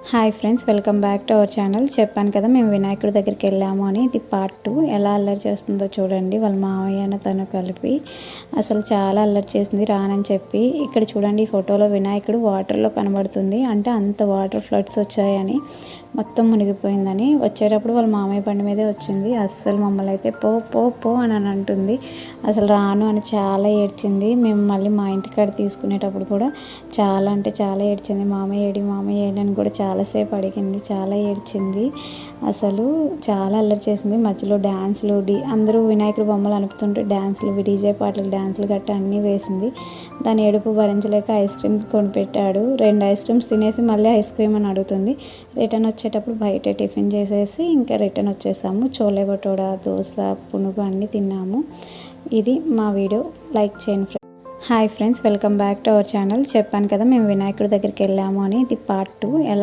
Hi friends, welcome back to our channel. చెప్పాను కదా మేము వినాయకుడి దగ్గరికి వెళ్ళాము అని. ఇది పార్ట్ 2. ఎలా అల్లరి చేస్తుందో చూడండి. వాళ్ళ మామయ్య తను కలిపి అసలు చాలా అల్లరి చేసింది రానని చెప్పి. ఇక్కడ చూడండి, ఈ ఫోటోలో వినాయకుడు వాటర్లో కనబడుతుంది. అంటే అంత వాటర్ ఫ్లడ్స్ వచ్చాయని, మొత్తం మునిగిపోయిందని. వచ్చేటప్పుడు వాళ్ళ మామయ్య బండి మీదే వచ్చింది. అస్సలు మమ్మల్ని అయితే పో పో పో అని అంటుంది. అసలు రాను అని చాలా ఏడ్చింది. మేము మళ్ళీ మా ఇంటికాడ తీసుకునేటప్పుడు కూడా చాలా అంటే చాలా ఏడ్చింది. మామయ్య ఏడి అని కూడా చాలాసేపు అడిగింది. చాలా ఏడ్చింది. అసలు చాలా అల్లరి చేసింది. మధ్యలో డ్యాన్స్లు అందరూ వినాయకుడు బొమ్మలు అనుపుతుంటే డ్యాన్స్లు, డీజే పాటలకు డ్యాన్స్లు గట్టా అన్నీ వేసింది. దాని ఏడుపు భరించలేక ఐస్ క్రీమ్ కొనిపెట్టాడు. 2 ఐస్ క్రీమ్స్ తినేసి మళ్ళీ ఐస్ క్రీమ్ అని అడుగుతుంది. రిటర్న్ వచ్చేటప్పుడు బయట టిఫిన్ చేసేసి ఇంకా రిటర్న్ వచ్చేసాము. చోలే భటోడా, దోశ, పునుగు అన్నీ తిన్నాము. ఇది మా వీడియో. లైక్ చేయండి. Hi friends, welcome back to our channel. చెప్పాను కదా మేము వినాయకుడి దగ్గరికి వెళ్ళాము అని. ఇది పార్ట్ 2. ఎలా